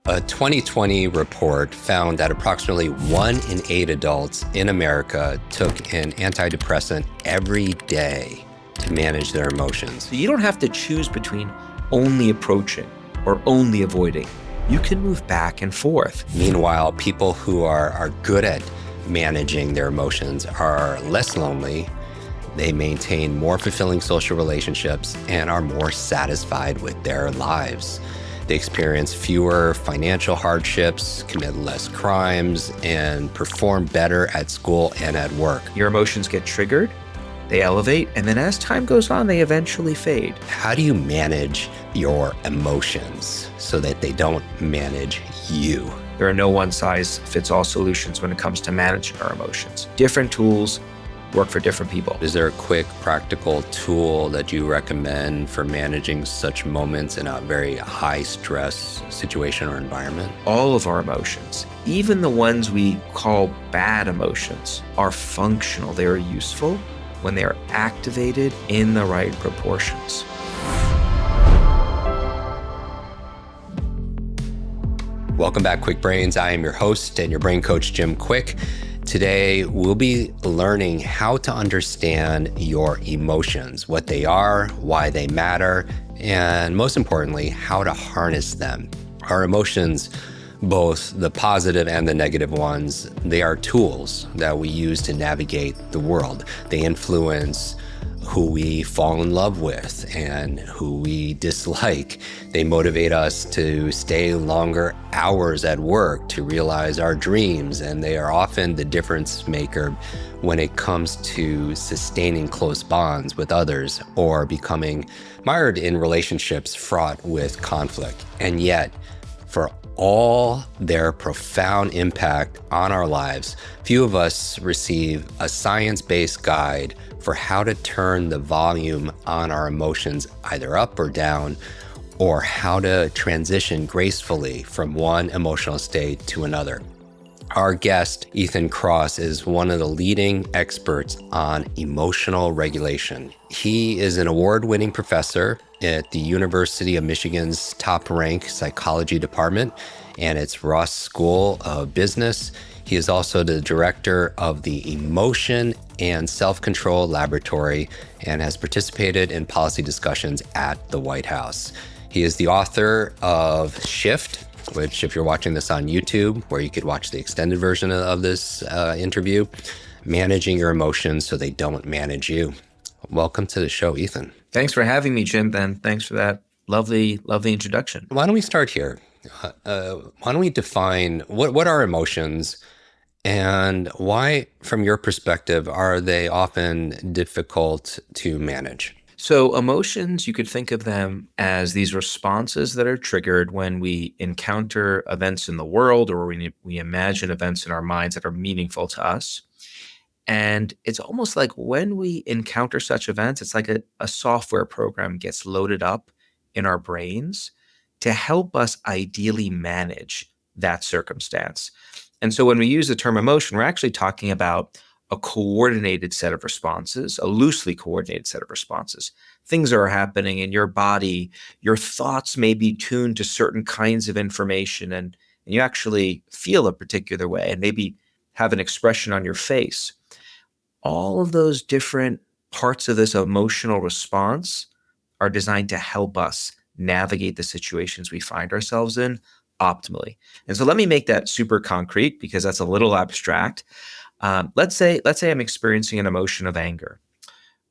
A 2020 report found that approximately 1 in 8 adults in America took an antidepressant every day to manage their emotions. So you don't have to choose between only approaching or only avoiding. You can move back and forth. Meanwhile, people who are good at managing their emotions are less lonely. They maintain more fulfilling social relationships and are more satisfied with their lives. They experience fewer financial hardships, commit less crimes, and perform better at school and at work. Your emotions get triggered, they elevate, and then as time goes on, they eventually fade. How do you manage your emotions so that they don't manage you? There are no one-size-fits-all solutions when it comes to managing our emotions. Different tools work for different people. Is there a quick, practical tool that you recommend for managing such moments in a very high-stress situation or environment? All of our emotions, even the ones we call bad emotions, are functional. They are useful when they are activated in the right proportions. Welcome back, Kwik Brains. I am your host and your brain coach, Jim Kwik. Today, we'll be learning how to understand your emotions, what they are, why they matter, and most importantly, how to harness them. Our emotions, both the positive and the negative ones, they are tools that we use to navigate the world. They influence who we fall in love with and who we dislike. They motivate us to stay longer hours at work to realize our dreams, and they are often the difference maker when it comes to sustaining close bonds with others or becoming mired in relationships fraught with conflict. And yet, for all their profound impact on our lives, few of us receive a science-based guide for how to turn the volume on our emotions either up or down, or how to transition gracefully from one emotional state to another. Our guest, Ethan Kross, is one of the leading experts on emotional regulation. He is an award-winning professor at the University of Michigan's top-ranked psychology department and its Ross School of Business. He is also the director of the Emotion and Self-Control Laboratory and has participated in policy discussions at the White House. He is the author of Shift, which if you're watching this on YouTube, where you could watch the extended version of this interview, Managing Your Emotions So They Don't Manage You. Welcome to the show, Ethan. Thanks for having me, Jim, and thanks for that lovely introduction. Why don't we start here? Why don't we define what are emotions and why, from your perspective, are they often difficult to manage? So emotions, you could think of them as these responses that are triggered when we encounter events in the world or we imagine events in our minds that are meaningful to us. And it's almost like when we encounter such events, it's like a software program gets loaded up in our brains to help us ideally manage that circumstance. And so when we use the term emotion, we're actually talking about a coordinated set of responses, a loosely coordinated set of responses. Things are happening in your body, your thoughts may be tuned to certain kinds of information, and you actually feel a particular way and maybe have an expression on your face. All of those different parts of this emotional response are designed to help us navigate the situations we find ourselves in optimally. And so let me make that super concrete because that's a little abstract. Let's say I'm experiencing an emotion of anger.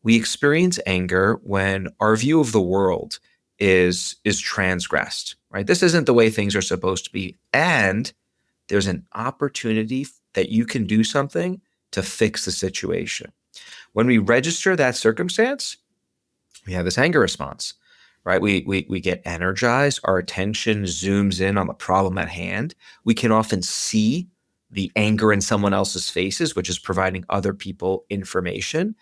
We experience anger when our view of the world is transgressed, right? This isn't the way things are supposed to be. And there's an opportunity that you can do something to fix the situation. When we register that circumstance, we have this anger response, right? We get energized. Our attention zooms in on the problem at hand. We can often see the anger in someone else's faces, which is providing other people information.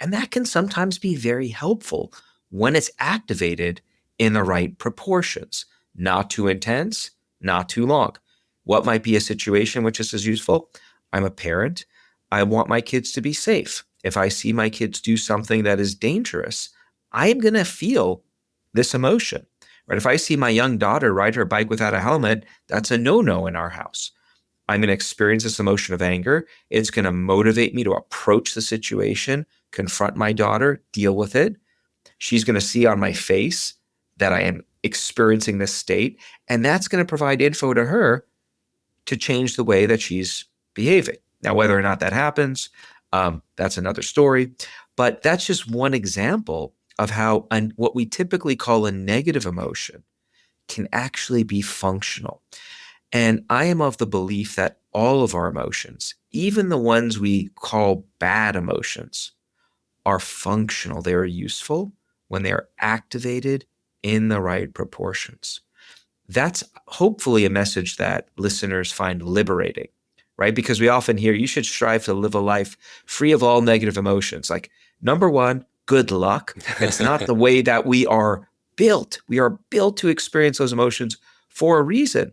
And that can sometimes be very helpful when it's activated in the right proportions, not too intense, not too long. What might be a situation which is as useful? I'm a parent. I want my kids to be safe. If I see my kids do something that is dangerous, I am going to feel this emotion, right? If I see my young daughter ride her bike without a helmet, that's a no-no in our house. I'm going to experience this emotion of anger. It's going to motivate me to approach the situation, confront my daughter, deal with it. She's going to see on my face that I am experiencing this state, and that's going to provide info to her to change the way that she's behaving. Now, whether or not that happens, that's another story. But that's just one example of how what we typically call a negative emotion can actually be functional. And I am of the belief that all of our emotions, even the ones we call bad emotions, are functional. They are useful when they are activated in the right proportions. That's hopefully a message that listeners find liberating, right? Because we often hear you should strive to live a life free of all negative emotions. Like, number one, good luck. It's not the way that we are built. We are built to experience those emotions for a reason.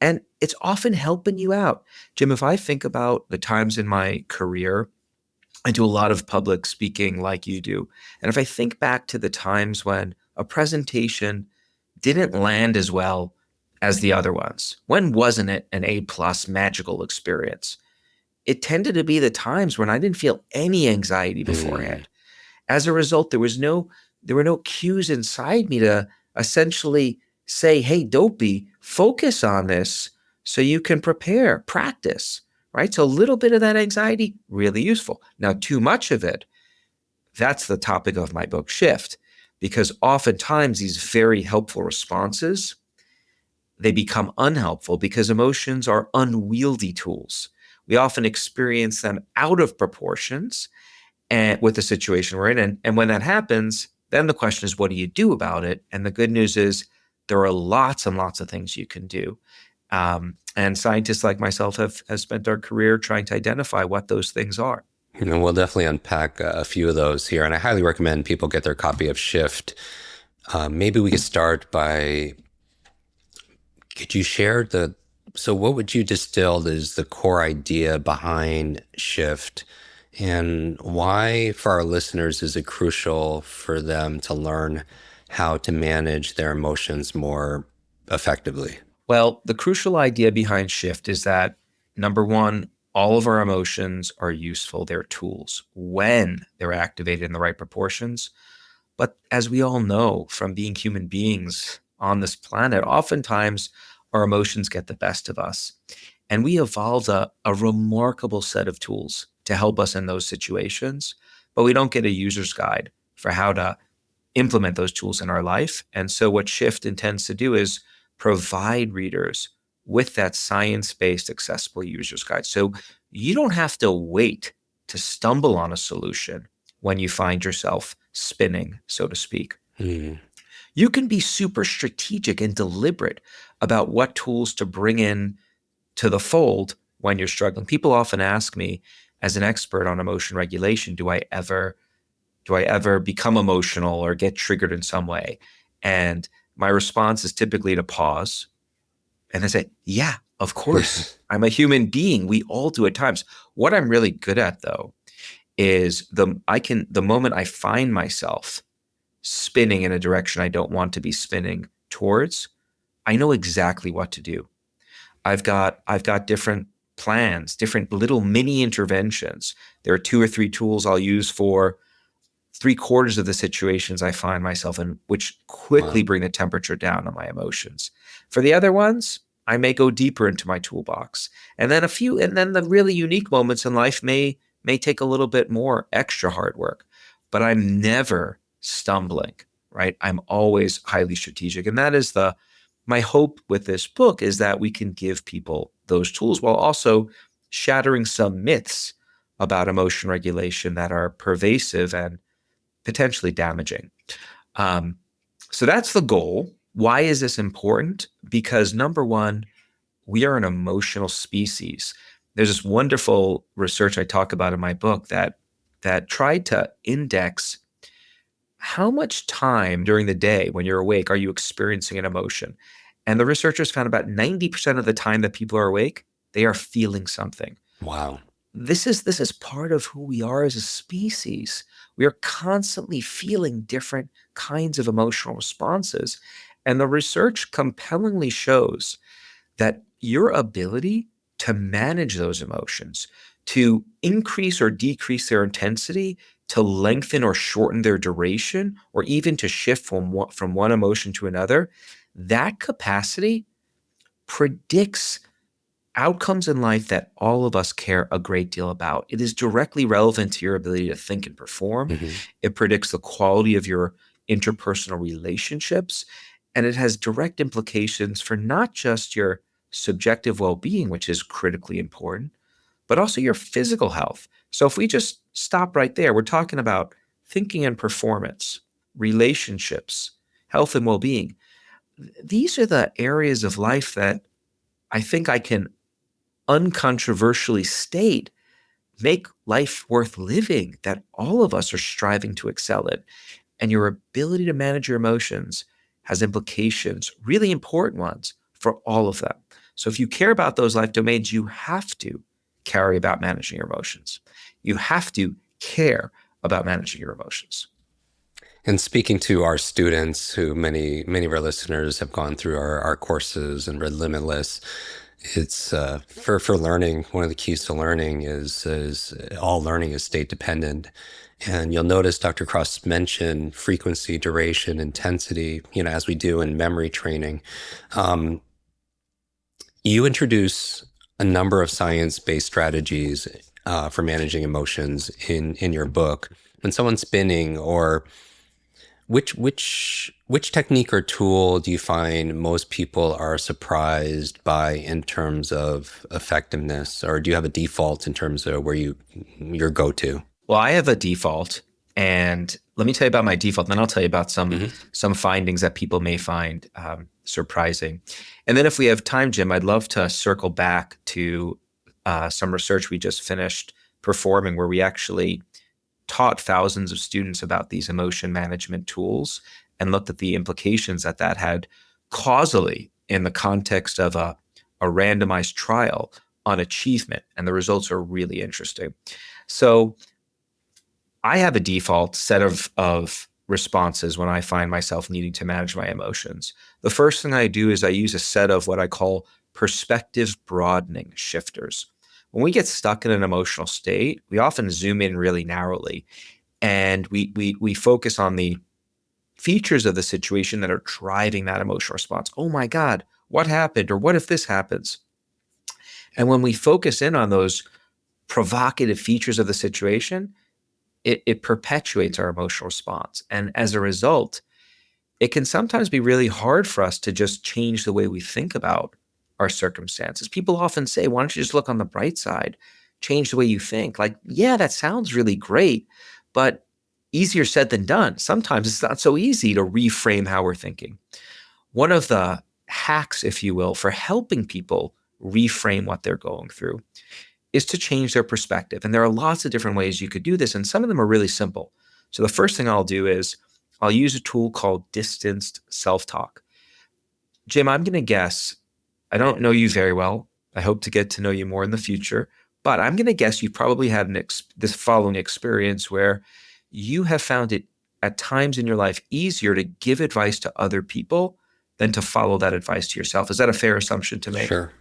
And it's often helping you out. Jim, if I think about the times in my career, I do a lot of public speaking like you do. And if I think back to the times when a presentation didn't land as well as the other ones, when wasn't it an A plus magical experience? It tended to be the times when I didn't feel any anxiety Mm. beforehand. As a result, there were no cues inside me to essentially say, hey, dopey, focus on this so you can prepare, practice, right? So a little bit of that anxiety, really useful. Now, too much of it, that's the topic of my book, Shift, because oftentimes these very helpful responses, they become unhelpful because emotions are unwieldy tools. We often experience them out of proportions and with the situation we're in. And when that happens, then the question is, what do you do about it? And the good news is there are lots and lots of things you can do. And scientists like myself have spent our career trying to identify what those things are. We'll definitely unpack a few of those here, and I highly recommend people get their copy of Shift. Maybe we could start by, could you share so what would you distill as the core idea behind Shift, and why for our listeners is it crucial for them to learn how to manage their emotions more effectively? Well, the crucial idea behind Shift is that number one, all of our emotions are useful. They're tools when they're activated in the right proportions. But as we all know from being human beings on this planet, oftentimes our emotions get the best of us. And we evolved a remarkable set of tools to help us in those situations, but we don't get a user's guide for how to implement those tools in our life. And so, what Shift intends to do is provide readers with that science based, accessible user's guide. So, you don't have to wait to stumble on a solution when you find yourself spinning, so to speak. Mm. You can be super strategic and deliberate about what tools to bring in to the fold when you're struggling. People often ask me, as an expert on emotion regulation, do I ever become emotional or get triggered in some way? And my response is typically to pause and I say, yeah, of course. I'm a human being. We all do at times. What I'm really good at though is the moment I find myself spinning in a direction I don't want to be spinning towards, I know exactly what to do. I've got different plans, different little mini interventions. There are two or three tools I'll use for three-quarters of the situations I find myself in, which quickly Wow. bring the temperature down on my emotions. For the other ones, I may go deeper into my toolbox. And then the really unique moments in life may take a little bit more extra hard work. But I'm never stumbling, right? I'm always highly strategic. And that is my hope with this book is that we can give people those tools while also shattering some myths about emotion regulation that are pervasive and potentially damaging. Um, so that's the goal. Why is this important? Because number one, we are an emotional species. There's this wonderful research I talk about in my book that tried to index how much time during the day when you're awake are you experiencing an emotion. And the researchers found about 90% of the time that people are awake, they are feeling something. Wow. This is part of who we are as a species. We are constantly feeling different kinds of emotional responses. And the research compellingly shows that your ability to manage those emotions, to increase or decrease their intensity, to lengthen or shorten their duration, or even to shift from one emotion to another, that capacity predicts outcomes in life that all of us care a great deal about. It is directly relevant to your ability to think and perform. Hmm. It predicts the quality of your interpersonal relationships. And it has direct implications for not just your subjective well being, which is critically important, but also your physical health. So if we just stop right there, we're talking about thinking and performance, relationships, health and well being. These are the areas of life that I think I can uncontroversially state make life worth living, that all of us are striving to excel at. And your ability to manage your emotions has implications, really important ones, for all of them. So if you care about those life domains, you have to care about managing your emotions. You have to care about managing your emotions. And speaking to our students, who many of our listeners have gone through our courses and read Limitless, it's for learning. One of the keys to learning is all learning is state dependent. And you'll notice Dr. Kross mentioned frequency, duration, intensity, as we do in memory training. Um, you introduce a number of science-based strategies for managing emotions in your book. When someone's spinning, or which technique or tool do you find most people are surprised by in terms of effectiveness, or do you have a default in terms of where your go-to? Well, I have a default, and let me tell you about my default, and then I'll tell you about Hmm. some findings that people may find surprising. And then if we have time, Jim, I'd love to circle back to some research we just finished performing, where we actually taught thousands of students about these emotion management tools and looked at the implications that that had causally in the context of a randomized trial on achievement. And the results are really interesting. So I have a default set of responses when I find myself needing to manage my emotions. The first thing I do is I use a set of what I call perspective broadening shifters. When we get stuck in an emotional state, we often zoom in really narrowly, and we focus on the features of the situation that are driving that emotional response. Oh my God, what happened? Or what if this happens? And when we focus in on those provocative features of the situation, it perpetuates our emotional response. And as a result, it can sometimes be really hard for us to just change the way we think about our circumstances. People often say, why don't you just look on the bright side, change the way you think? Like, yeah, that sounds really great, but easier said than done. Sometimes it's not so easy to reframe how we're thinking. One of the hacks, if you will, for helping people reframe what they're going through is to change their perspective. And there are lots of different ways you could do this, and some of them are really simple. So the first thing I'll do is I'll use a tool called distanced self-talk. Jim, I'm going to guess, I don't know you very well. I hope to get to know you more in the future, but I'm going to guess you probably had this following experience where you have found it at times in your life easier to give advice to other people than to follow that advice to yourself. Is that a fair assumption to make? Sure.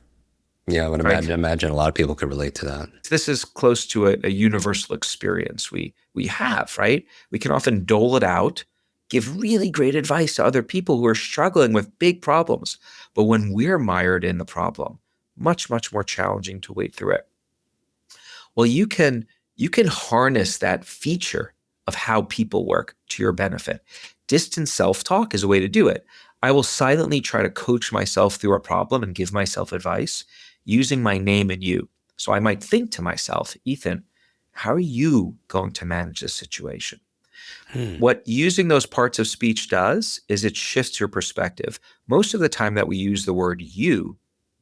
Yeah, I would Right. imagine a lot of people could relate to that. This is close to a universal experience we have, right? We can often dole it out, give really great advice to other people who are struggling with big problems. But when we're mired in the problem, much more challenging to wade through it. Well, you can harness that feature of how people work to your benefit. Distant self-talk is a way to do it. I will silently try to coach myself through a problem and give myself advice using my name and you. So I might think to myself, Ethan, how are you going to manage this situation? Hmm. What using those parts of speech does is it shifts your perspective. Most of the time that we use the word you,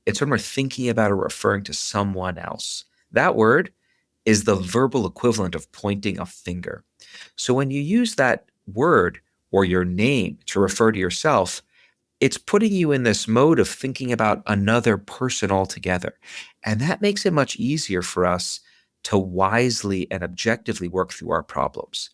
it's when we're thinking about or referring to someone else. That word is the verbal equivalent of pointing a finger. So when you use that word or your name to refer to yourself, it's putting you in this mode of thinking about another person altogether. And that makes it much easier for us to wisely and objectively work through our problems.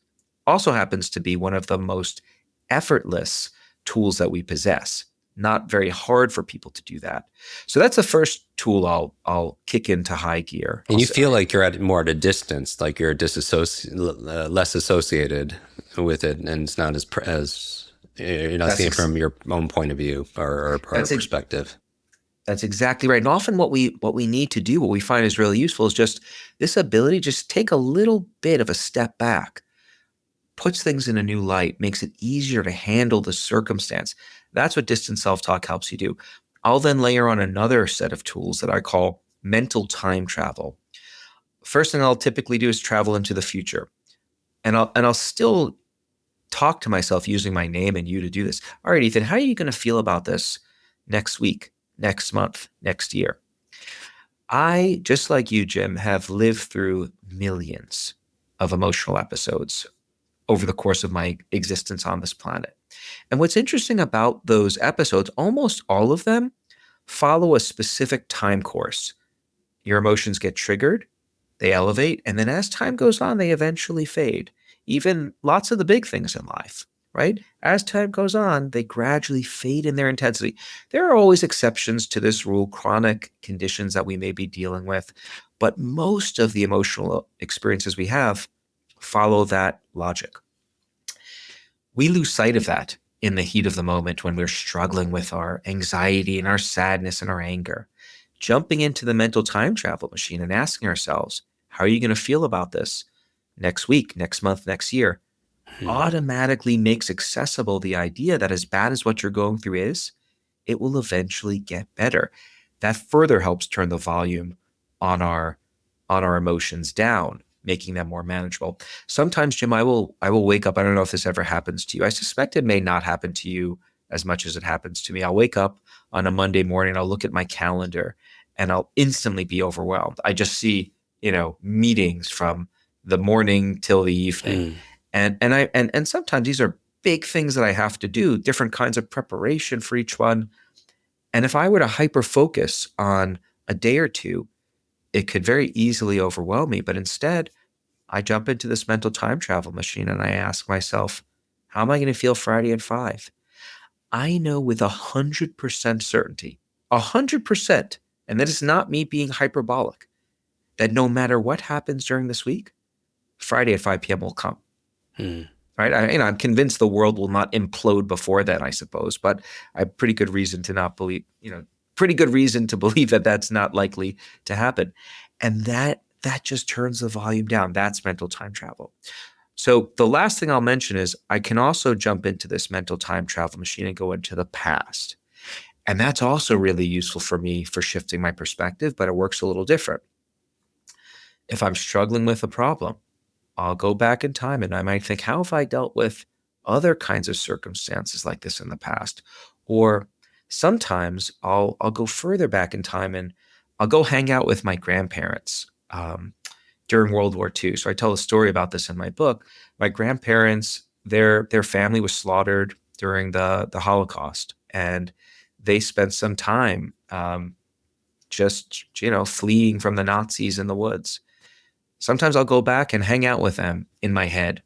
Also happens to be one of the most effortless tools that we possess. Not very hard for people to do that. So that's the first tool I'll kick into high gear. And you feel like you're more at a distance, like you're less associated with it, and it's not as you're not That's seeing it ex- from your own point of view or that's perspective. That's exactly right. And often what we need to do, what we find is really useful is just this ability, just take a little bit of a step back, puts things in a new light, makes it easier to handle the circumstance. That's what distant self-talk helps you do. I'll then layer on another set of tools that I call mental time travel. First thing I'll typically do is travel into the future. And I'll still talk to myself using my name and you to do this. All right, Ethan, how are you going to feel about this next week, next month, next year? I, just like you, Jim, have lived through millions of emotional episodes over the course of my existence on this planet. And what's interesting about those episodes, almost all of them follow a specific time course. Your emotions get triggered, they elevate, and then as time goes on, they eventually fade. Even lots of the big things in life, right? As time goes on, they gradually fade in their intensity. There are always exceptions to this rule, chronic conditions that we may be dealing with, but most of the emotional experiences we have follow that logic. We lose sight of that in the heat of the moment when we're struggling with our anxiety and our sadness and our anger. Jumping into the mental time travel machine and asking ourselves, how are you going to feel about this next week, next month, next year? Hmm. Automatically makes accessible the idea that as bad as what you're going through is, it will eventually get better. That further helps turn the volume on our emotions down, making them more manageable. Sometimes, Jim, I will wake up. I don't know if this ever happens to you. I suspect it may not happen to you as much as it happens to me. I'll wake up on a Monday morning, I'll look at my calendar, and I'll instantly be overwhelmed. I just see, meetings from the morning till the evening. Hmm. And sometimes these are big things that I have to do, different kinds of preparation for each one. And if I were to hyper focus on a day or two, it could very easily overwhelm me. But instead, I jump into this mental time travel machine and I ask myself, how am I going to feel Friday at 5? I know with 100% certainty, 100%, and that is not me being hyperbolic, that no matter what happens during this week, Friday at 5 p.m. will come. Hmm. Right? I'm convinced the world will not implode before then, I suppose, but I have pretty good reason to not believe, pretty good reason to believe that that's not likely to happen. And that just turns the volume down. That's mental time travel. So the last thing I'll mention is I can also jump into this mental time travel machine and go into the past. And that's also really useful for me for shifting my perspective, but it works a little different. If I'm struggling with a problem, I'll go back in time and I might think, how have I dealt with other kinds of circumstances like this in the past? Or sometimes I'll go further back in time and I'll go hang out with my grandparents during World War II. So I tell a story about this in my book. My grandparents, their family was slaughtered during the Holocaust, and they spent some time just fleeing from the Nazis in the woods. Sometimes I'll go back and hang out with them in my head.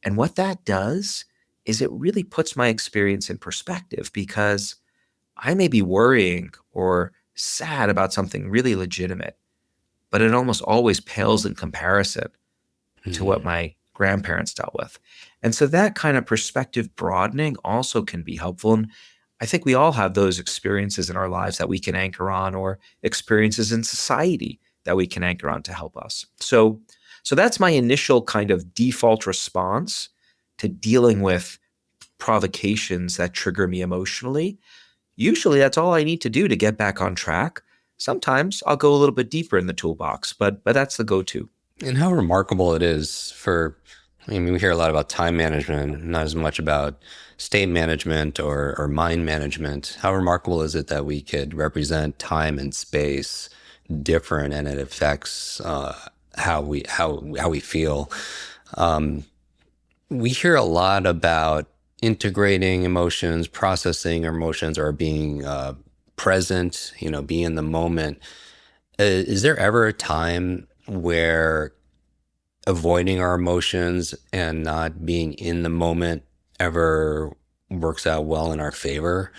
And what that does is it really puts my experience in perspective because I may be worrying or sad about something really legitimate, but it almost always pales in comparison to what Hmm. my grandparents dealt with. And so that kind of perspective broadening also can be helpful. And I think we all have those experiences in our lives that we can anchor on, or experiences in society that we can anchor on to help us. So that's my initial kind of default response to dealing with provocations that trigger me emotionally. Usually that's all I need to do to get back on track. Sometimes I'll go a little bit deeper in the toolbox, but that's the go-to. And how remarkable it is I mean, we hear a lot about time management, not as much about state management or mind management. How remarkable is it that we could represent time and space different and it affects how we feel? We hear a lot about integrating emotions, processing emotions, or being present, be in the moment. Is there ever a time where avoiding our emotions and not being in the moment ever works out well in our favor?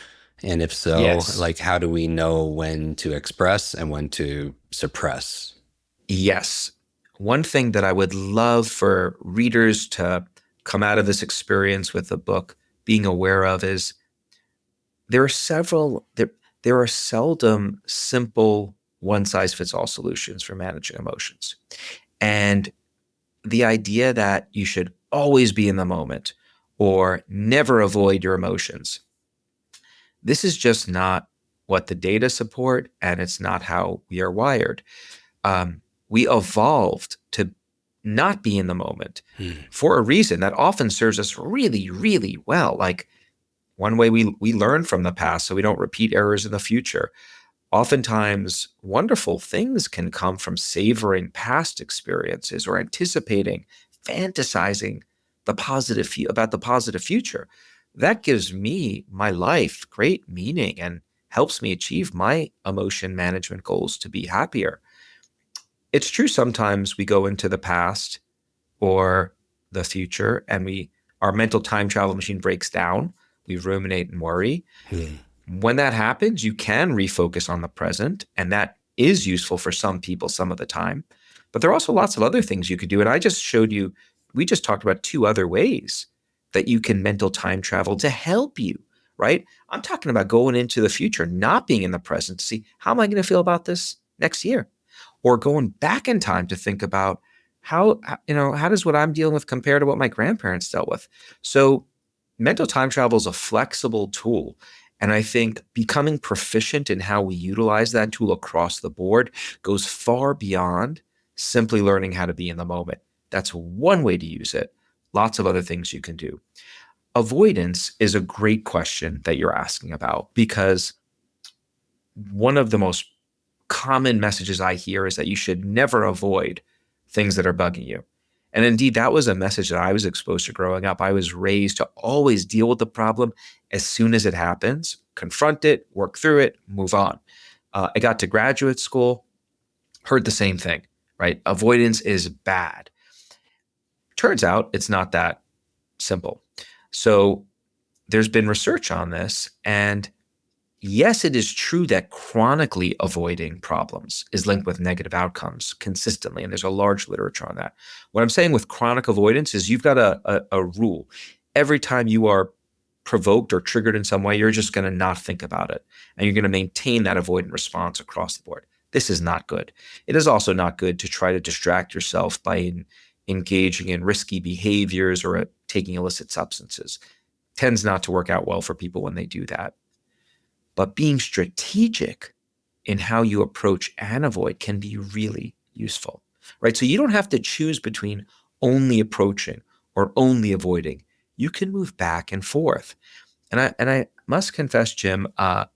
And if so, Yes. like, how do we know when to express and when to suppress? Yes. One thing that I would love for readers to come out of this experience with the book being aware of is there are several there are seldom simple one size fits all solutions for managing emotions. And the idea that you should always be in the moment or never avoid your emotions, this is just not what the data support, and it's not how we are wired. We evolved to not be in the moment Hmm. for a reason that often serves us really, really well. Like one way we learn from the past so we don't repeat errors in the future. Oftentimes, wonderful things can come from savoring past experiences or anticipating, fantasizing about the positive future. That gives me, my life, great meaning and helps me achieve my emotion management goals to be happier. It's true sometimes we go into the past or the future and our mental time travel machine breaks down. We ruminate and worry. Hmm. When that happens, you can refocus on the present, and that is useful for some people some of the time. But there are also lots of other things you could do. And we just talked about two other ways that you can mental time travel to help you, right? I'm talking about going into the future, not being in the present to see how am I going to feel about this next year? Or going back in time to think about how does what I'm dealing with compare to what my grandparents dealt with? So mental time travel is a flexible tool. And I think becoming proficient in how we utilize that tool across the board goes far beyond simply learning how to be in the moment. That's one way to use it. Lots of other things you can do. Avoidance is a great question that you're asking about because one of the most common messages I hear is that you should never avoid things that are bugging you. And indeed, that was a message that I was exposed to growing up. I was raised to always deal with the problem as soon as it happens, confront it, work through it, move on. I got to graduate school, heard the same thing, right? Avoidance is bad. Turns out it's not that simple. So there's been research on this, and yes, it is true that chronically avoiding problems is linked with negative outcomes consistently, and there's a large literature on that. What I'm saying with chronic avoidance is you've got a rule. Every time you are provoked or triggered in some way, you're just going to not think about it, and you're going to maintain that avoidant response across the board. This is not good. It is also not good to try to distract yourself by engaging in risky behaviors or taking illicit substances. Tends not to work out well for people when they do that. But being strategic in how you approach and avoid can be really useful, right? So you don't have to choose between only approaching or only avoiding. You can move back and forth. And I must confess, Jim, I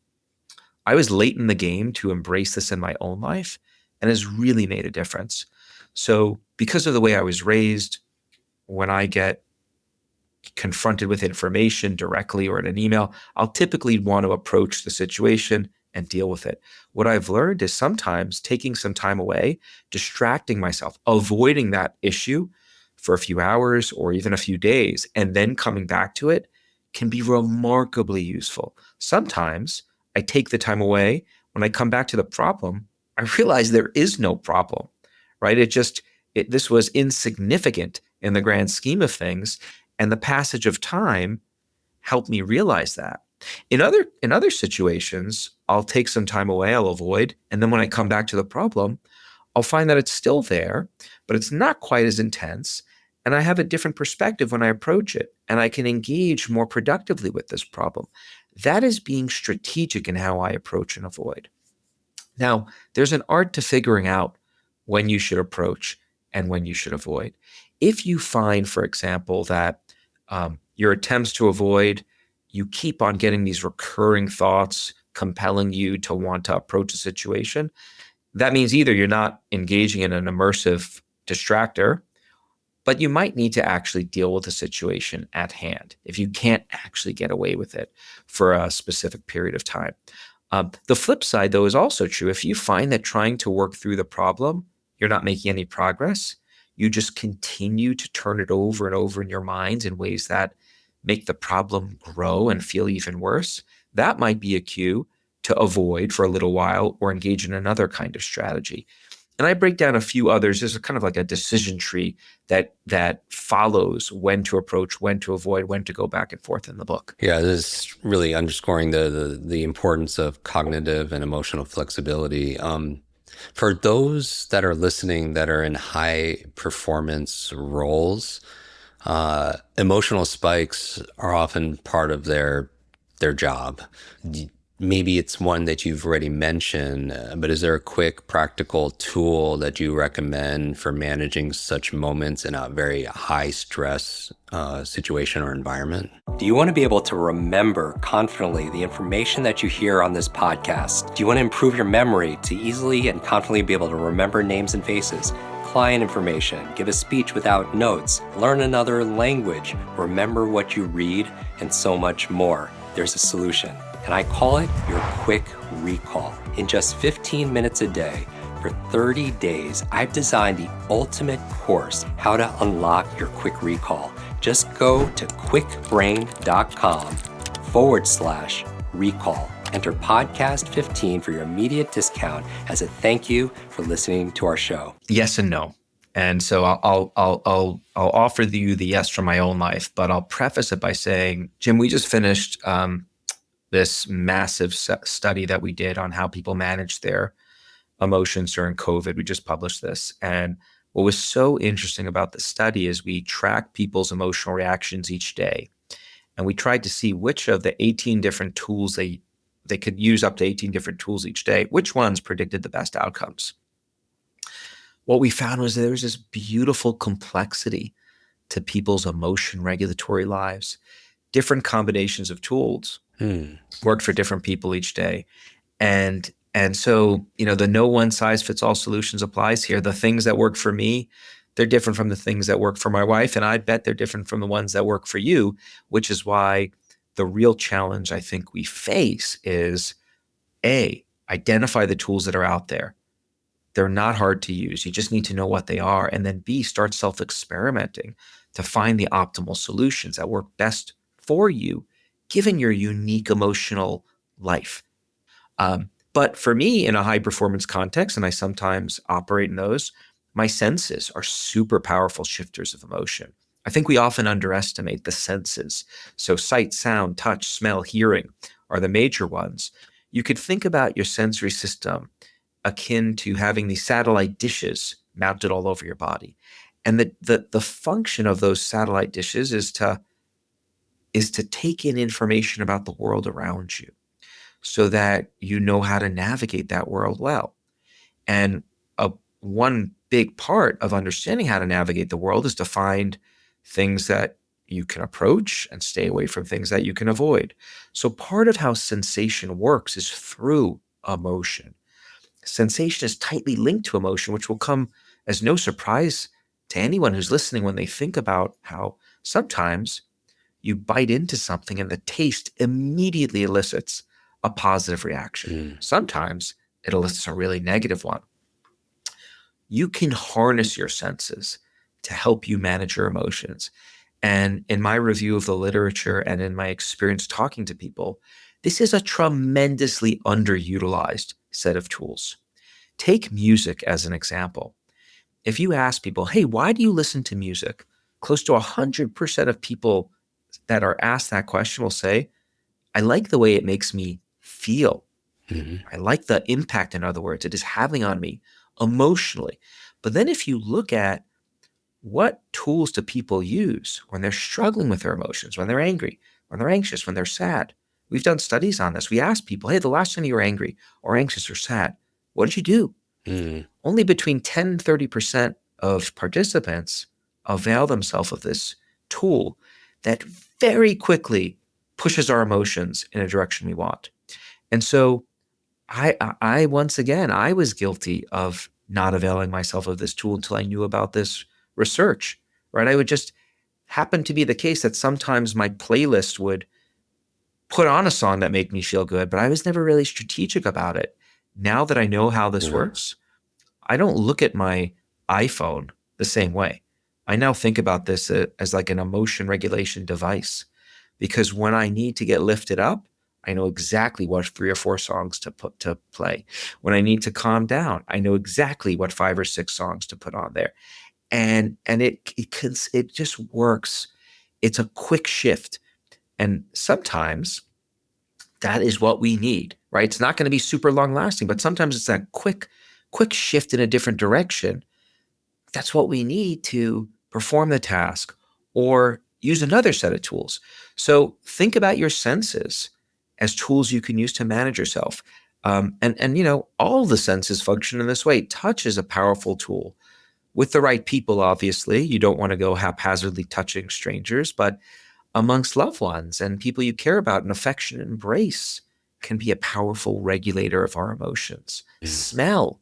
was late in the game to embrace this in my own life, and has really made a difference. So because of the way I was raised, when I get confronted with information directly or in an email, I'll typically want to approach the situation and deal with it. What I've learned is sometimes taking some time away, distracting myself, avoiding that issue for a few hours or even a few days, and then coming back to it can be remarkably useful. Sometimes I take the time away. When I come back to the problem, I realize there is no problem, right? This was insignificant in the grand scheme of things. And the passage of time helped me realize that. In other situations, I'll take some time away, I'll avoid, and then when I come back to the problem, I'll find that it's still there, but it's not quite as intense, and I have a different perspective when I approach it, and I can engage more productively with this problem. That is being strategic in how I approach and avoid. Now, there's an art to figuring out when you should approach and when you should avoid. If you find, for example, that your attempts to avoid, you keep on getting these recurring thoughts compelling you to want to approach a situation, that means either you're not engaging in an immersive distractor, but you might need to actually deal with the situation at hand if you can't actually get away with it for a specific period of time. The flip side, though, is also true. If you find that trying to work through the problem, you're not making any progress, you just continue to turn it over and over in your mind in ways that make the problem grow and feel even worse, that might be a cue to avoid for a little while or engage in another kind of strategy. And I break down a few others. There's kind of like a decision tree that follows when to approach, when to avoid, when to go back and forth in the book. Yeah, this is really underscoring the importance of cognitive and emotional flexibility. For those that are listening that are in high performance roles, emotional spikes are often part of their job. Maybe it's one that you've already mentioned, but is there a quick practical tool that you recommend for managing such moments in a very high stress situation or environment? Do you want to be able to remember confidently the information that you hear on this podcast? Do you want to improve your memory to easily and confidently be able to remember names and faces, client information, give a speech without notes, learn another language, remember what you read, and so much more? There's a solution, and I call it your Kwik Recall. In just 15 minutes a day, for 30 days, I've designed the ultimate course, how to unlock your Kwik Recall. Just go to kwikbrain.com/recall. Enter podcast 15 for your immediate discount as a thank you for listening to our show. Yes and no. And so I'll offer you the yes from my own life, but I'll preface it by saying, Jim, we just finished this massive study that we did on how people manage their emotions during COVID. We just published this. And what was so interesting about the study is we tracked people's emotional reactions each day. And we tried to see which of the 18 different tools they could use, up to 18 different tools each day, which ones predicted the best outcomes. What we found was there was this beautiful complexity to people's emotion regulatory lives. Different combinations of tools worked for different people each day. And so, the no one size fits all solutions applies here. The things that work for me, they're different from the things that work for my wife. And I bet they're different from the ones that work for you, which is why the real challenge I think we face is identify the tools that are out there. They're not hard to use. You just need to know what they are. And then B, start self-experimenting to find the optimal solutions that work best for you, given your unique emotional life. But for me, in a high performance context, and I sometimes operate in those, my senses are super powerful shifters of emotion. I think we often underestimate the senses. So sight, sound, touch, smell, hearing are the major ones. You could think about your sensory system akin to having these satellite dishes mounted all over your body. And the function of those satellite dishes is to take in information about the world around you so that you know how to navigate that world well. And one big part of understanding how to navigate the world is to find things that you can approach and stay away from things that you can avoid. So part of how sensation works is through emotion. Sensation is tightly linked to emotion, which will come as no surprise to anyone who's listening when they think about how sometimes you bite into something and the taste immediately elicits a positive reaction. Sometimes it elicits a really negative one. You can harness your senses to help you manage your emotions. And in my review of the literature and in my experience talking to people, this is a tremendously underutilized set of tools. Take music as an example. If you ask people, hey, why do you listen to music? Close to 100% of people that are asked that question will say, I like the way it makes me feel. I like the impact, in other words, it is having on me emotionally. But then if you look at what tools do people use when they're struggling with their emotions, when they're angry, when they're anxious, when they're sad? We've done studies on this. We asked people, hey, the last time you were angry or anxious or sad, what did you do? Only between 10 and 30% of participants avail themselves of this tool that very quickly pushes our emotions in a direction we want. And so I once again, I was guilty of not availing myself of this tool until I knew about this research, right? I would just happen to be the case that sometimes my playlist would put on a song that made me feel good, but I was never really strategic about it. Now that I know how this works, I don't look at my iPhone the same way. I now think about this as like an emotion regulation device. because when I need to get lifted up, I know exactly what 3 or 4 songs to put to play. When I need to calm down, I know exactly what 5 or 6 songs to put on there. And it just works. It's a quick shift. And sometimes that is what we need, right? It's not going to be super long lasting, but sometimes it's that quick shift in a different direction. That's what we need to perform the task or use another set of tools. So think about your senses as tools you can use to manage yourself. And all the senses function in this way. Touch is a powerful tool with the right people. Obviously, you don't want to go haphazardly touching strangers, but amongst loved ones and people you care about, an affectionate embrace can be a powerful regulator of our emotions. Yeah. Smell.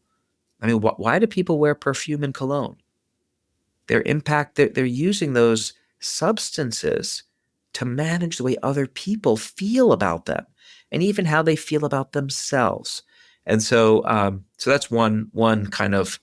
I mean, why do people wear perfume and cologne? They're using those substances to manage the way other people feel about them and even how they feel about themselves. And so that's one kind of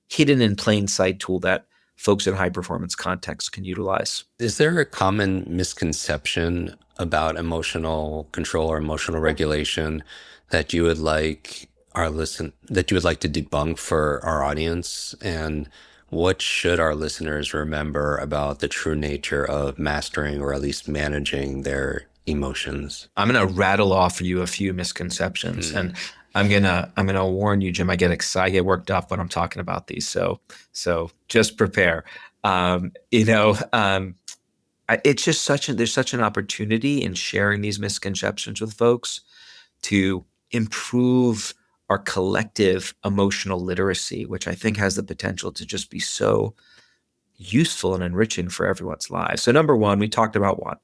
hidden in plain sight tool that folks in high performance contexts can utilize. Is there a common misconception about emotional control or emotional regulation that you would like that you would like to debunk for our audience? And what should our listeners remember about the true nature of mastering or at least managing their emotions? I'm gonna rattle off for you a few misconceptions, Hmm. and I'm gonna warn you, Jim. I get worked up when I'm talking about these, so just prepare. Um, you know, um, it's just there's such an opportunity in sharing these misconceptions with folks to improve our collective emotional literacy, which I think has the potential to just be so useful and enriching for everyone's lives. So, number one, we talked about one.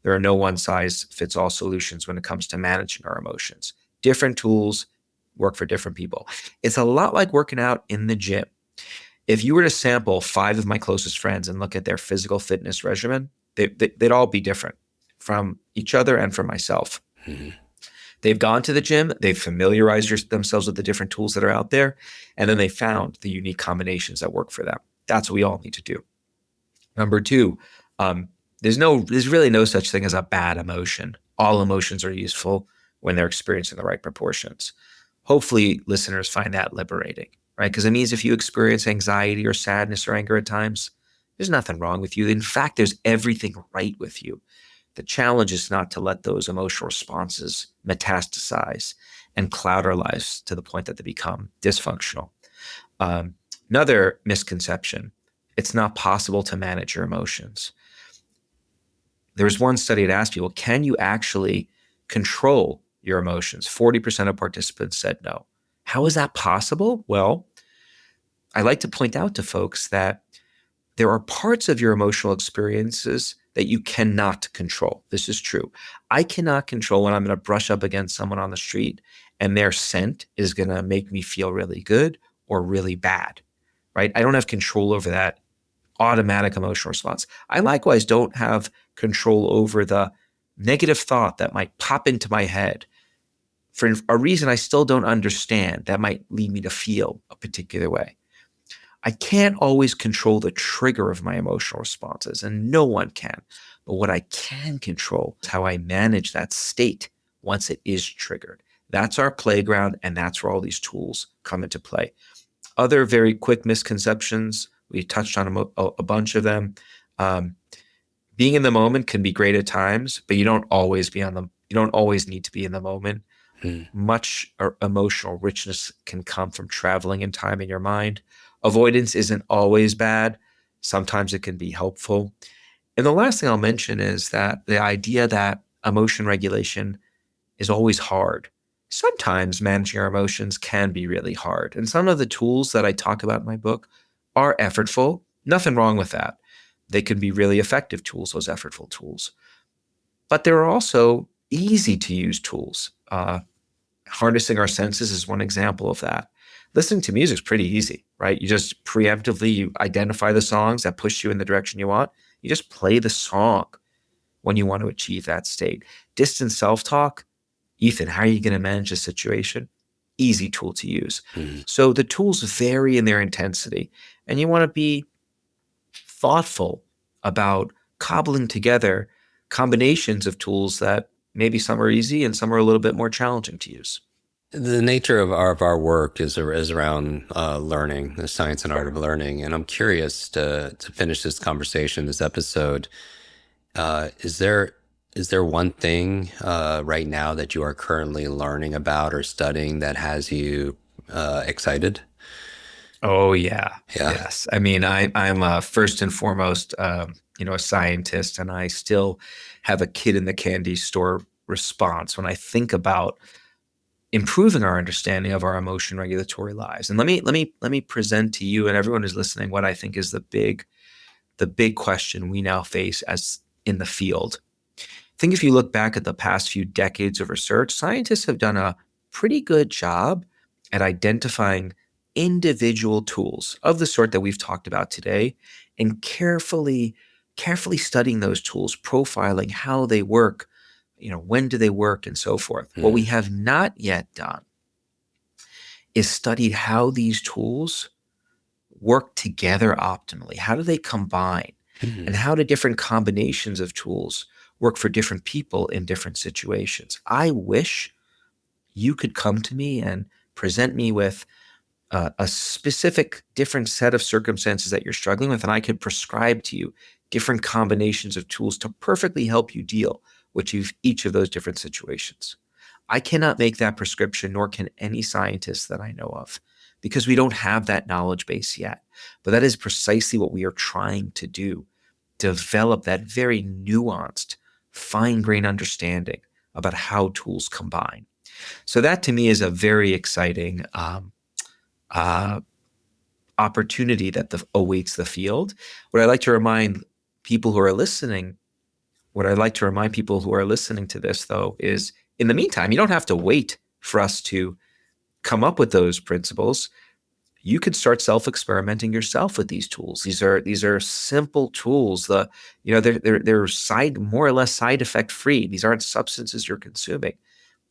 There are no one size fits all solutions when it comes to managing our emotions. Different tools work for different people. It's a lot like working out in the gym. If you were to sample 5 of my closest friends and look at their physical fitness regimen, they'd all be different from each other and from myself. Hmm. They've gone to the gym, they've familiarized themselves with the different tools that are out there, and then they found the unique combinations that work for them. That's what we all need to do. Number two, um, there's really no such thing as a bad emotion. All emotions are useful when they're experienced in the right proportions. Hopefully, listeners find that liberating, right? Because it means if you experience anxiety or sadness or anger at times, there's nothing wrong with you. In fact, there's everything right with you. The challenge is not to let those emotional responses metastasize and cloud our lives to the point that they become dysfunctional. Um, Another misconception, it's not possible to manage your emotions. There was one study that asked people, can you actually control your emotions? 40% of participants said no. How is that possible? Well, I like to point out to folks that there are parts of your emotional experiences that you cannot control. This is true. I cannot control when I'm going to brush up against someone on the street and their scent is going to make me feel really good or really bad, right? I don't have control over that automatic emotional response. I likewise don't have control over the negative thought that might pop into my head for a reason I still don't understand that might lead me to feel a particular way. I can't always control the trigger of my emotional responses, and no one can. But what I can control is how I manage that state once it is triggered. That's our playground, and that's where all these tools come into play. Other very quick misconceptions, we touched on a bunch of them. Um, Being in the moment can be great at times, but you don't always need to be in the moment. Hmm. Much emotional richness can come from traveling in time in your mind. Avoidance isn't always bad. Sometimes it can be helpful. And the last thing I'll mention is that the idea that emotion regulation is always hard. Sometimes managing our emotions can be really hard. And some of the tools that I talk about in my book are effortful. Nothing wrong with that. They can be really effective tools, those effortful tools. But there are also easy to use tools. Harnessing our senses is one example of that. Listening to music is pretty easy, right? You just preemptively you identify the songs that push you in the direction you want. You just play the song when you want to achieve that state. Distant self-talk, Ethan, how are you going to manage a situation? Easy tool to use. Hmm. So the tools vary in their intensity, and you want to be thoughtful about cobbling together combinations of tools that maybe some are easy and some are a little bit more challenging to use. The nature of our work is around learning, the science and art of learning. And I'm curious to finish this conversation, this episode. Is there one thing right now that you are currently learning about or studying that has you excited? Oh yeah, Yeah. yes. I mean, I'm first and foremost, a scientist, and I still have a kid in the candy store response when I think about improving our understanding of our emotion regulatory lives. And let me present to you and everyone who's listening what I think is the big question we now face as in the field. I think if you look back at the past few decades of research, scientists have done a pretty good job at identifying individual tools of the sort that we've talked about today and carefully studying those tools, profiling how they work, when do they work and so forth. What we Mm. have not yet done is studied how these tools work together optimally. How do they combine? And Mm. how do different combinations of tools work for different people in different situations? I wish you could come to me and present me with a specific different set of circumstances that you're struggling with, and I could prescribe to you different combinations of tools to perfectly help you deal with each of those different situations. I cannot make that prescription, nor can any scientist that I know of, because we don't have that knowledge base yet. But that is precisely what we are trying to do, develop that very nuanced, fine-grained understanding about how tools combine. So that to me is a very exciting uh, opportunity that awaits the field. What I like to remind people who are listening, what I'd like to remind people who are listening to this, though, is in the meantime, you don't have to wait for us to come up with those principles. You could start self-experimenting yourself with these tools. These are simple tools. They're more or less side effect free. These aren't substances you're consuming.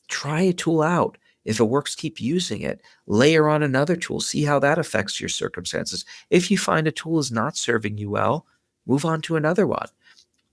Try a tool out. If it works, keep using it. Layer on another tool. See how that affects your circumstances. If you find a tool is not serving you well, move on to another one.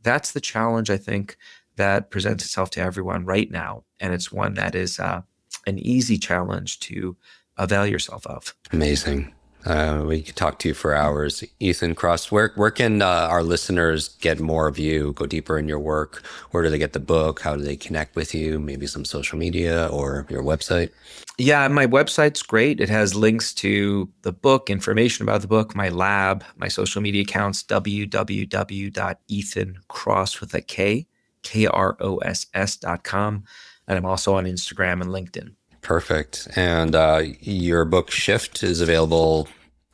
That's the challenge, I think, that presents itself to everyone right now. And it's one that is an easy challenge to avail yourself of. Amazing. We could talk to you for hours. Ethan Kross, where can our listeners get more of you, go deeper in your work? Where do they get the book? How do they connect with you? Maybe some social media or your website? Yeah, my website's great. It has links to the book, information about the book, my lab, my social media accounts, www.ethankross with a K, KROSS.com. And I'm also on Instagram and LinkedIn. Perfect. And your book Shift is available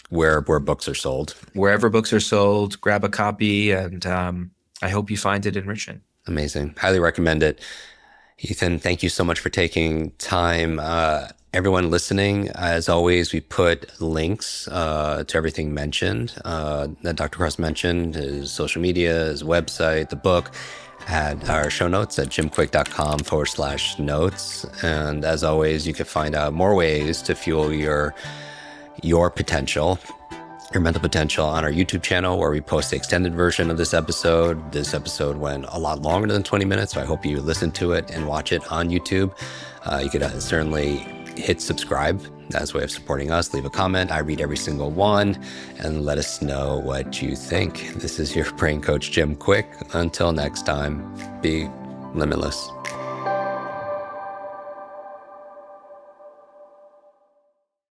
where books are sold. Wherever books are sold, grab a copy, and I hope you find it enriching. Amazing. Highly recommend it. Ethan, thank you so much for taking time. Everyone listening, as always, we put links to everything mentioned that Dr. Kross mentioned, his social media, his website, the book, at our show notes at jimkwik.com/notes. And as always, you can find out more ways to fuel your potential, your mental potential, on our YouTube channel, where we post the extended version of this episode. This episode went a lot longer than 20 minutes, so I hope you listen to it and watch it on YouTube. You could certainly hit subscribe as a way of supporting us. Leave a comment. I read every single one, and let us know what you think. This is your brain coach, Jim Kwik. Until next time, be limitless.